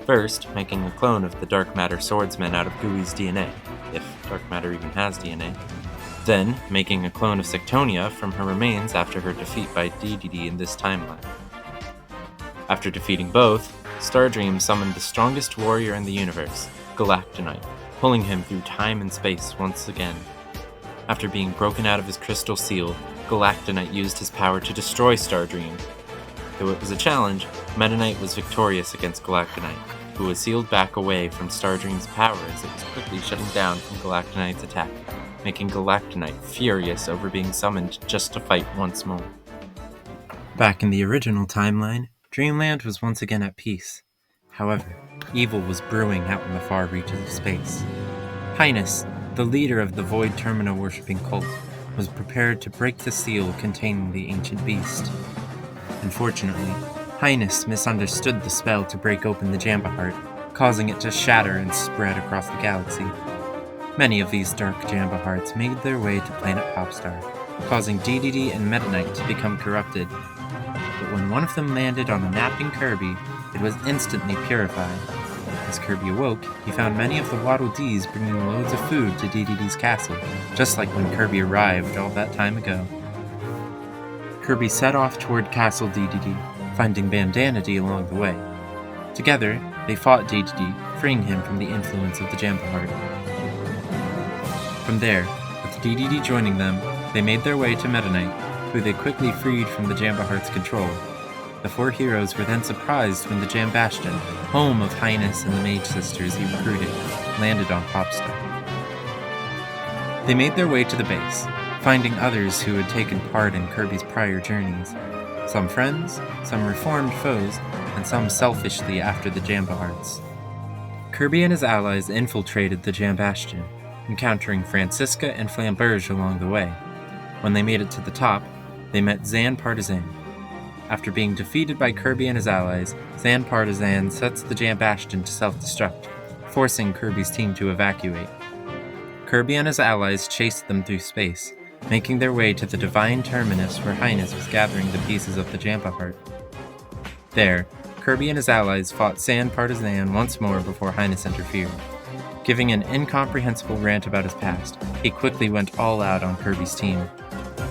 First, making a clone of the Dark Matter swordsman out of Gooey's DNA, if Dark Matter even has DNA. Then, making a clone of Sectonia from her remains after her defeat by DDD in this timeline. After defeating both, Stardream summoned the strongest warrior in the universe, Galactonite, pulling him through time and space once again. After being broken out of his crystal seal, Galactonite used his power to destroy Stardream. Though it was a challenge, Meta Knight was victorious against Galactonite, who was sealed back away from Stardream's power as it was quickly shutting down from Galactonite's attack, making Galactonite furious over being summoned just to fight once more. Back in the original timeline, Dreamland was once again at peace. However, evil was brewing out in the far reaches of space. Highness, the leader of the Void Termina worshipping cult, was prepared to break the seal containing the ancient beast. Unfortunately, Highness misunderstood the spell to break open the Jamba Heart, causing it to shatter and spread across the galaxy. Many of these dark Jamba Hearts made their way to planet Popstar, causing DDD and Meta Knight to become corrupted. But when one of them landed on a napping Kirby, it was instantly purified. As Kirby awoke, he found many of the Waddle Dees bringing loads of food to DDD's castle, just like when Kirby arrived all that time ago. Kirby set off toward Castle DDD, finding Bandanity along the way. Together, they fought DDD, freeing him from the influence of the Jamba Heart. From there, with DDD joining them, they made their way to Meta Knight, who they quickly freed from the Jamba Heart's control. The four heroes were then surprised when the Jambastion, home of Highness and the Mage Sisters he recruited, landed on Popstar. They made their way to the base, finding others who had taken part in Kirby's prior journeys. Some friends, some reformed foes, and some selfishly after the Jamba Hearts. Kirby and his allies infiltrated the Jambastion, encountering Francisca and Flamberge along the way. When they made it to the top, they met Zan Partizan. After being defeated by Kirby and his allies, Zan Partizan sets the Jambastion to self-destruct, forcing Kirby's team to evacuate. Kirby and his allies chased them through space, making their way to the Divine Terminus where Highness was gathering the pieces of the Jamba Heart. There, Kirby and his allies fought Zan Partizan once more before Highness interfered. Giving an incomprehensible rant about his past, he quickly went all out on Kirby's team.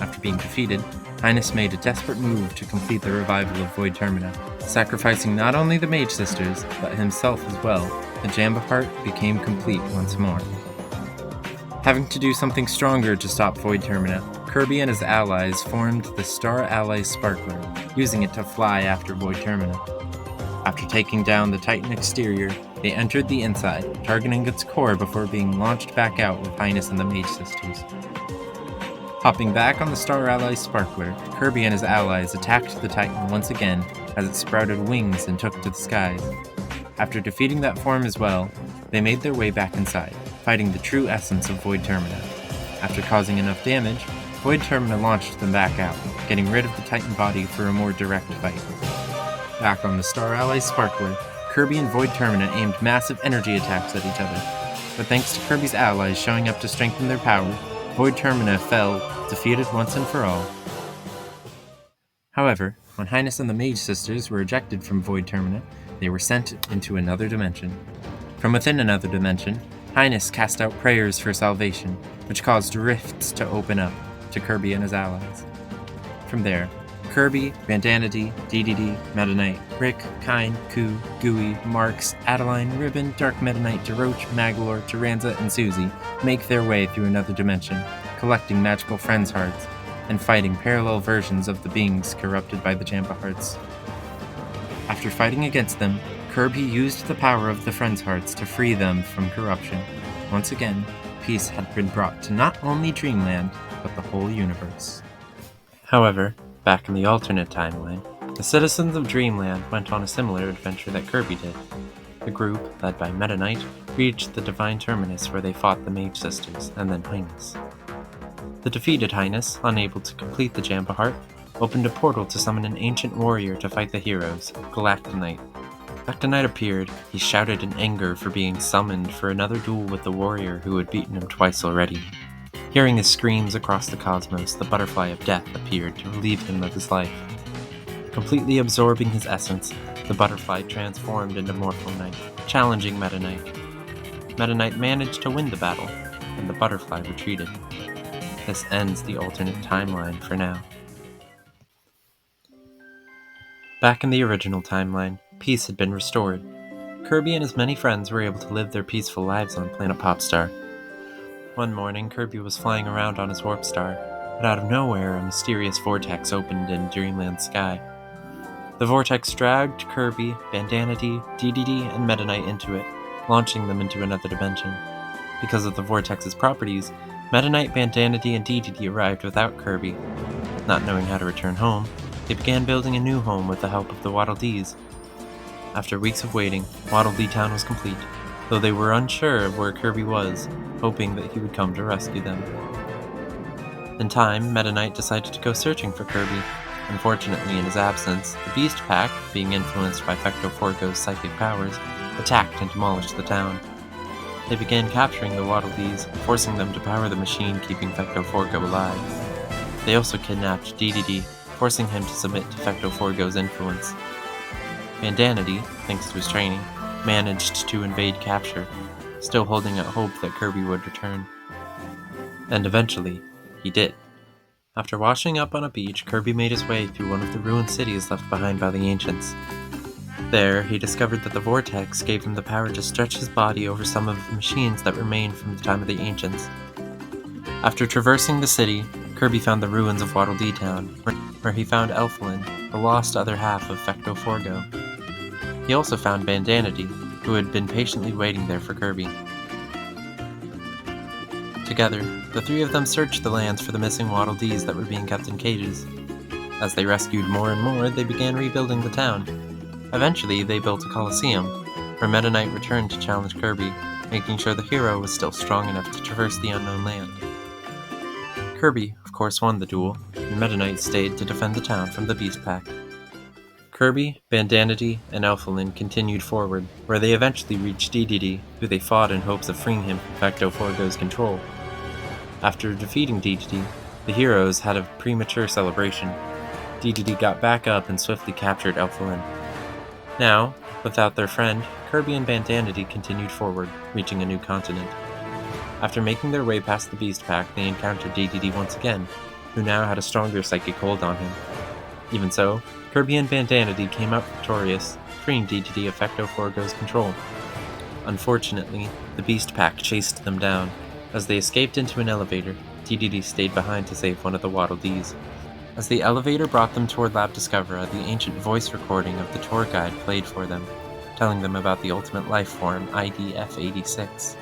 After being defeated, Highness made a desperate move to complete the revival of Void Termina, sacrificing not only the Mage Sisters, but himself as well. The Jamba Heart became complete once more. Having to do something stronger to stop Void Termina, Kirby and his allies formed the Star Ally Sparkler, using it to fly after Void Termina. After taking down the Titan exterior, they entered the inside, targeting its core before being launched back out with Highness and the Mage Sisters. Hopping back on the Star Ally Sparkler, Kirby and his allies attacked the Titan once again as it sprouted wings and took to the skies. After defeating that form as well, they made their way back inside, fighting the true essence of Void Termina. After causing enough damage, Void Termina launched them back out, getting rid of the Titan body for a more direct fight. Back on the Star Ally Sparkler, Kirby and Void Termina aimed massive energy attacks at each other, but thanks to Kirby's allies showing up to strengthen their power, Void Termina fell, defeated once and for all. However, when Highness and the Mage Sisters were ejected from Void Termina, they were sent into another dimension. From within another dimension, Highness cast out prayers for salvation, which caused rifts to open up to Kirby and his allies. From there, Kirby, Bandanity, DDD, Meta Knight, Rick, Kine, Ku, Gooey, Marks, Adeline, Ribbon, Dark Meta Knight, DeRoach, Magolor, Taranza, and Susie make their way through another dimension, collecting magical friends' hearts, and fighting parallel versions of the beings corrupted by the Jampa Hearts. After fighting against them, Kirby used the power of the Friends' Hearts to free them from corruption. Once again, peace had been brought to not only Dreamland, but the whole universe. However, back in the alternate timeline, the citizens of Dreamland went on a similar adventure that Kirby did. The group, led by Meta Knight, reached the Divine Terminus where they fought the Mage Sisters and then Highness. The defeated Highness, unable to complete the Jampa Heart, opened a portal to summon an ancient warrior to fight the heroes, Galactonite. Galactonite appeared. He shouted in anger for being summoned for another duel with the warrior who had beaten him twice already. Hearing his screams across the cosmos, the Butterfly of Death appeared to relieve him of his life. Completely absorbing his essence, the Butterfly transformed into Morpho Knight, challenging Meta Knight. Meta Knight managed to win the battle, and the Butterfly retreated. This ends the alternate timeline for now. Back in the original timeline, peace had been restored. Kirby and his many friends were able to live their peaceful lives on planet Popstar. One morning, Kirby was flying around on his warp star, but out of nowhere, a mysterious vortex opened in Dreamland's sky. The vortex dragged Kirby, Bandanity, DDD, and Meta Knight into it, launching them into another dimension. Because of the vortex's properties, Meta Knight, Bandanity, and DDD arrived without Kirby. Not knowing how to return home, they began building a new home with the help of the Waddle Dees. After weeks of waiting, Waddle Dee Town was complete, though they were unsure of where Kirby was, hoping that he would come to rescue them. In time, Meta Knight decided to go searching for Kirby. Unfortunately, in his absence, the Beast Pack, being influenced by Fecto Forgo's psychic powers, attacked and demolished the town. They began capturing the Waddle Dees, forcing them to power the machine keeping Fecto Forgo alive. They also kidnapped DDD, forcing him to submit to Fecto Forgo's influence. Bandanity, thanks to his training, managed to evade capture, still holding out hope that Kirby would return. And eventually, he did. After washing up on a beach, Kirby made his way through one of the ruined cities left behind by the ancients. There, he discovered that the vortex gave him the power to stretch his body over some of the machines that remained from the time of the ancients. After traversing the city, Kirby found the ruins of Waddle Dee Town, where he found Elflin, the lost other half of Fecto Forgo. He also found Bandanity, who had been patiently waiting there for Kirby. Together, the three of them searched the lands for the missing Waddle Dees that were being kept in cages. As they rescued more and more, they began rebuilding the town. Eventually, they built a coliseum, where Meta Knight returned to challenge Kirby, making sure the hero was still strong enough to traverse the unknown land. Kirby, of course, won the duel, and Meta Knight stayed to defend the town from the Beast Pack. Kirby, Bandanity, and Elflin continued forward, where they eventually reached DDD, who they fought in hopes of freeing him from Fecto Forgo's control. After defeating DDD, the heroes had a premature celebration. DDD got back up and swiftly captured Elflin. Now, without their friend, Kirby and Bandanity continued forward, reaching a new continent. After making their way past the Beast Pack, they encountered DDD once again, who now had a stronger psychic hold on him. Even so, Kirby and Bandanity came out victorious, freeing DDD of Fecto Forgo's control. Unfortunately, the Beast Pack chased them down. As they escaped into an elevator, DDD stayed behind to save one of the Waddle Dees. As the elevator brought them toward Lab Discovera, the ancient voice recording of the tour guide played for them, telling them about the ultimate life form, IDF-86.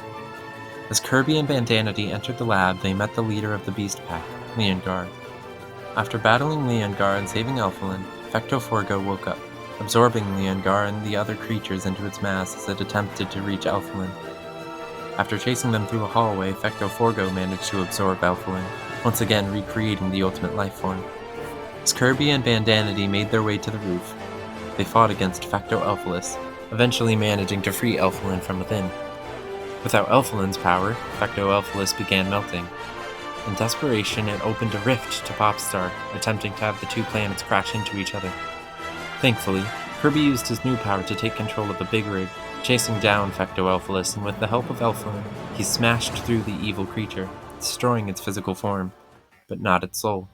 As Kirby and Bandanity entered the lab, they met the leader of the Beast Pack, Leongar. After battling Leongar and saving Elflin, Fecto Forgo woke up, absorbing Leongar and the other creatures into its mass as it attempted to reach Elflin. After chasing them through a hallway, Fecto Forgo managed to absorb Elflin, once again recreating the ultimate life form. As Kirby and Bandanity made their way to the roof, they fought against Fecto Elfilis, eventually managing to free Elflin from within. Without Elflin's power, Fecto Elfilis began melting. In desperation, it opened a rift to Popstar, attempting to have the two planets crash into each other. Thankfully, Kirby used his new power to take control of the Big Rig, chasing down Fecto Elfilis, and with the help of Elflin, he smashed through the evil creature, destroying its physical form, but not its soul.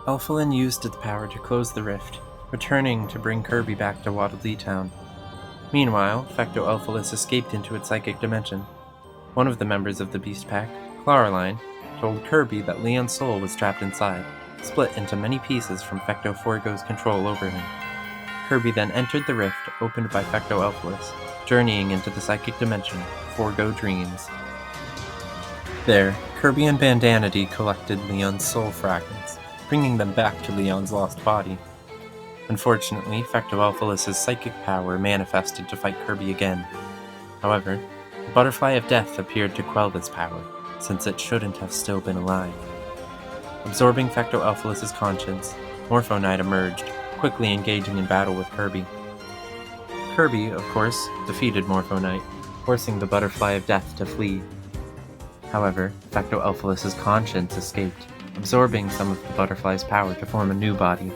Elflin used its power to close the rift, returning to bring Kirby back to Waddle Dee Town. Meanwhile, Fecto Elfilis escaped into its psychic dimension. One of the members of the Beast Pack, Claraline, told Kirby that Leon's soul was trapped inside, split into many pieces from Fecto Forgo's control over him. Kirby then entered the rift opened by Fecto Elfless, journeying into the psychic dimension, Forgo Dreams. There, Kirby and Bandanity collected Leon's soul fragments, bringing them back to Leon's lost body. Unfortunately, Fecto Elfless's psychic power manifested to fight Kirby again. However, the Butterfly of Death appeared to quell this power, since it shouldn't have still been alive. Absorbing Fecto Elfless's conscience, Morpho Knight emerged, quickly engaging in battle with Kirby. Kirby, of course, defeated Morpho Knight, forcing the Butterfly of Death to flee. However, Fecto Elfless's conscience escaped, absorbing some of the Butterfly's power to form a new body.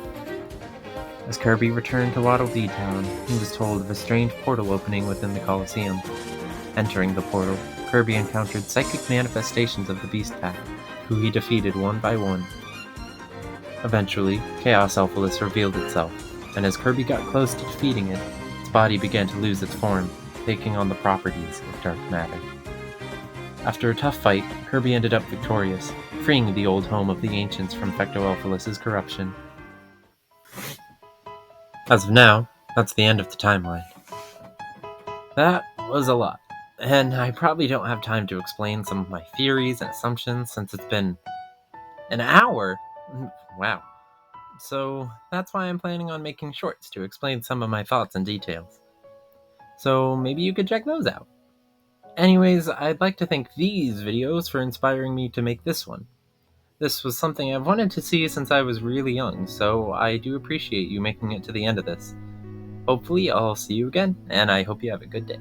As Kirby returned to Waddle Dee Town, he was told of a strange portal opening within the Colosseum. Entering the portal, Kirby encountered psychic manifestations of the Beast Pack, who he defeated one by one. Eventually, Chaos Elfless revealed itself, and as Kirby got close to defeating it, its body began to lose its form, taking on the properties of dark matter. After a tough fight, Kirby ended up victorious, freeing the old home of the Ancients from Fecto Elfless's corruption. As of now, that's the end of the timeline. That was a lot, and I probably don't have time to explain some of my theories and assumptions since it's been an hour. Wow. So that's why I'm planning on making shorts to explain some of my thoughts and details. So maybe you could check those out. Anyways, I'd like to thank these videos for inspiring me to make this one. This was something I've wanted to see since I was really young, so I do appreciate you making it to the end of this. Hopefully I'll see you again, and I hope you have a good day.